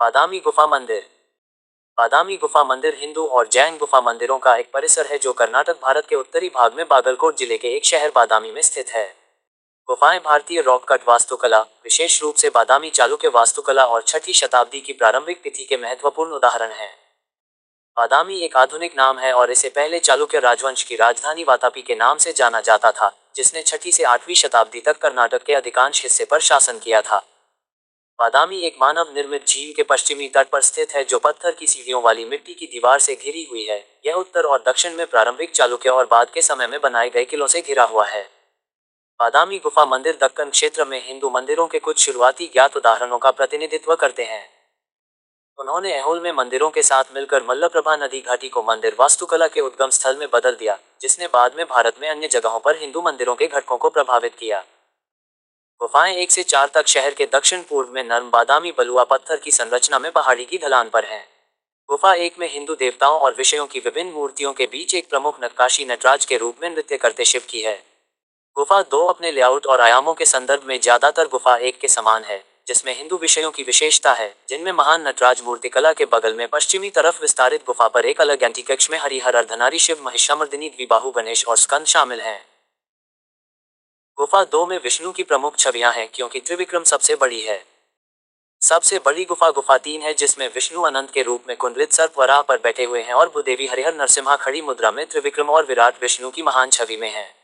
बादामी गुफा मंदिर। बादामी गुफा मंदिर हिंदू और जैन गुफा मंदिरों का एक परिसर है जो कर्नाटक भारत के उत्तरी भाग में बागलकोट जिले के एक शहर बादामी में स्थित है। गुफाएं भारतीय रॉक कट वास्तुकला, विशेष रूप से बादामी चालुक्य वास्तुकला और 6ठी शताब्दी की प्रारंभिक तिथि के महत्वपूर्ण उदाहरण हैं। बादामी एक आधुनिक नाम है और इसे पहले चालुक्य राजवंश की राजधानी वातापी के नाम से जाना जाता था, जिसने 6ठी से 8वीं शताब्दी तक कर्नाटक के अधिकांश हिस्से पर शासन किया था। बादामी एक मानव निर्मित झील के पश्चिमी तट पर स्थित है जो पत्थर की सीढ़ियों वाली मिट्टी की दीवार से घिरी हुई है। यह उत्तर और दक्षिण में प्रारंभिक चालुक्य और बाद के समय में बनाए गए किलों से घिरा हुआ है। बादामी गुफा मंदिर दक्कन क्षेत्र में हिंदू मंदिरों के कुछ शुरुआती ज्ञात उदाहरणों का प्रतिनिधित्व करते हैं। उन्होंने ऐहोल में मंदिरों के साथ मिलकर मल्लप्रभा नदी घाटी को मंदिर वास्तुकला के उद्गम स्थल में बदल दिया, जिसने बाद में भारत में अन्य जगहों पर हिंदू मंदिरों के घटकों को प्रभावित किया। गुफाएं 1 से 4 तक शहर के दक्षिण पूर्व में नर्म बादामी बलुआ पत्थर की संरचना में पहाड़ी की ढलान पर हैं। गुफा 1 में हिंदू देवताओं और विषयों की विभिन्न मूर्तियों के बीच एक प्रमुख नक्काशी नटराज के रूप में नृत्य करते शिव की है। गुफा 2 अपने लेआउट और आयामों के संदर्भ में ज्यादातर गुफा 1 के समान है, जिसमें हिंदू विषयों की विशेषता है, जिनमें महान नटराज मूर्तिकला के बगल में पश्चिमी तरफ विस्तारित गुफा पर एक अलग एंटीकक्ष में हरिहर अर्धनारी शिव, महिषामर्दिनी द्विबाहु गणेश और स्कंद शामिल हैं। गुफा 2 में विष्णु की प्रमुख छवियां हैं क्योंकि त्रिविक्रम सबसे बड़ी है। सबसे बड़ी गुफा गुफा 3 है, जिसमें विष्णु अनंत के रूप में कुंडलित सर्प वराह पर बैठे हुए हैं और भूदेवी हरिहर नरसिम्हा खड़ी मुद्रा में त्रिविक्रम और विराट विष्णु की महान छवि में है।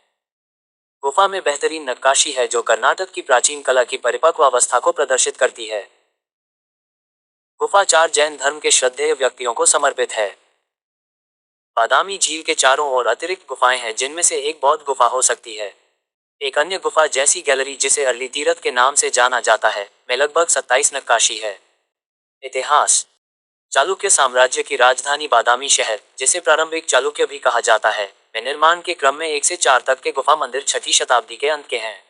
गुफा में बेहतरीन नक्काशी है जो कर्नाटक की प्राचीन कला की परिपक्व अवस्था को प्रदर्शित करती है। गुफा 4 जैन धर्म के श्रद्धेय व्यक्तियों को समर्पित है। बादामी झील के चारों ओर अतिरिक्त गुफाएं हैं, जिनमें से एक बौद्ध गुफा हो सकती है। एक अन्य गुफा जैसी गैलरी, जिसे अर्ली तीरथ के नाम से जाना जाता है, में लगभग 27 नक्काशी है। इतिहास। चालुक्य साम्राज्य की राजधानी बादामी शहर, जिसे प्रारंभिक चालुक्य भी कहा जाता है, में निर्माण के क्रम में 1 से 4 तक के गुफा मंदिर 6ठी शताब्दी के अंत के हैं।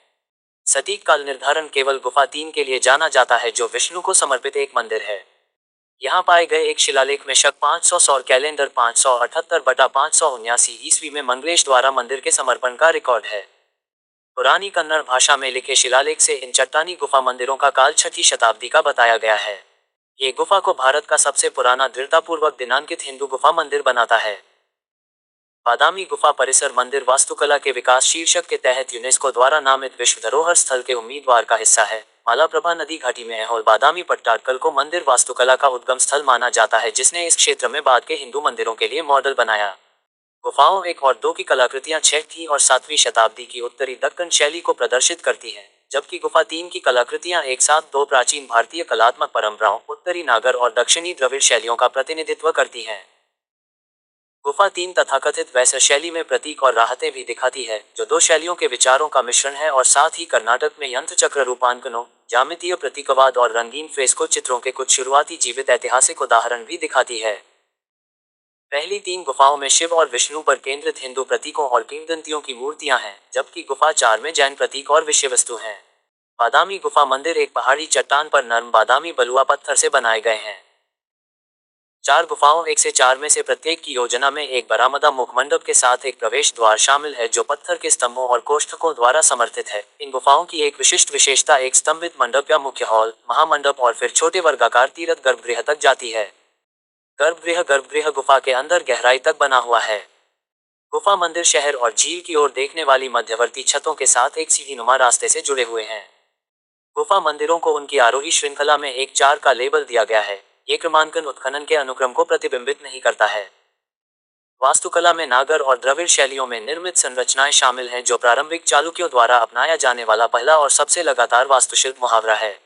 सटीक काल निर्धारण केवल गुफा 3 के लिए जाना जाता है, जो विष्णु को समर्पित एक मंदिर है। यहाँ पाए गए एक शिलालेख में शक 500 सौर कैलेंडर 578/579 ईस्वी में मंगलेश द्वारा मंदिर के समर्पण का रिकॉर्ड है। पुरानी कन्नड़ भाषा में लिखे शिलालेख से इन चट्टानी गुफा मंदिरों का काल 6ठी शताब्दी का बताया गया है। ये गुफा को भारत का सबसे पुराना दृढ़तापूर्वक दिनांकित हिंदू गुफा मंदिर बनाता है। बादामी गुफा परिसर मंदिर वास्तुकला के विकास शीर्षक के तहत यूनेस्को द्वारा नामित विश्व धरोहर स्थल के उम्मीदवार का हिस्सा है। मल्लप्रभा नदी घाटी में ऐहोल बादामी पट्टाडकल को मंदिर वास्तुकला का उद्गम स्थल माना जाता है, जिसने इस क्षेत्र में बाद के हिंदू मंदिरों के लिए मॉडल बनाया। गुफाओं 1 और 2 की कलाकृतियां 6ठी और 7वीं शताब्दी की उत्तरी दक्कन शैली को प्रदर्शित करती हैं, जबकि गुफा 3 की कलाकृतियां एक साथ 2 प्राचीन भारतीय कलात्मक परंपराओं, उत्तरी नागर और दक्षिणी द्रविड़ शैलियों का प्रतिनिधित्व करती हैं। गुफा 3 तथाकथित वैश्य शैली में प्रतीक और राहतें भी दिखाती है, जो 2 शैलियों के विचारों का मिश्रण है, और साथ ही कर्नाटक में यंत्र चक्र रूपांकनों, ज्यामितीय प्रतीकवाद और रंगीन फ्रेस्को चित्रों के कुछ शुरुआती जीवित ऐतिहासिक उदाहरण भी दिखाती है। पहली 3 गुफाओं में शिव और विष्णु पर केंद्रित हिंदू प्रतीकों और किंवदंतियों की मूर्तियां हैं, जबकि गुफा 4 में जैन प्रतीक और विषय वस्तु हैं। बादामी गुफा मंदिर एक पहाड़ी चट्टान पर नर्म बादामी बलुआ पत्थर से बनाए गए हैं। 4 गुफाओं 1 से 4 में से प्रत्येक की योजना में एक बरामदा मुखमंडप के साथ एक प्रवेश द्वार शामिल है, जो पत्थर के स्तंभों और कोष्ठकों द्वारा समर्थित है। इन गुफाओं की एक विशिष्ट विशेषता एक स्तंभित मंडप या मुख्य हॉल, महामंडप और फिर छोटे वर्गाकार तीरथ गर्भगृह तक जाती है। गर्भगृह गुफा के अंदर गहराई तक बना हुआ है। गुफा मंदिर शहर और झील की ओर देखने वाली मध्यवर्ती छतों के साथ एक सीढ़ीनुमा रास्ते से जुड़े हुए हैं। गुफा मंदिरों को उनकी आरोही श्रृंखला में एक 4 का लेबल दिया गया है। ये क्रमांकन उत्खनन के अनुक्रम को प्रतिबिंबित नहीं करता है। वास्तुकला में नागर और द्रविड़ शैलियों में निर्मित संरचनाएं शामिल हैं, जो प्रारंभिक चालुक्यों द्वारा अपनाया जाने वाला पहला और सबसे लगातार वास्तुशिल्प मुहावरा है।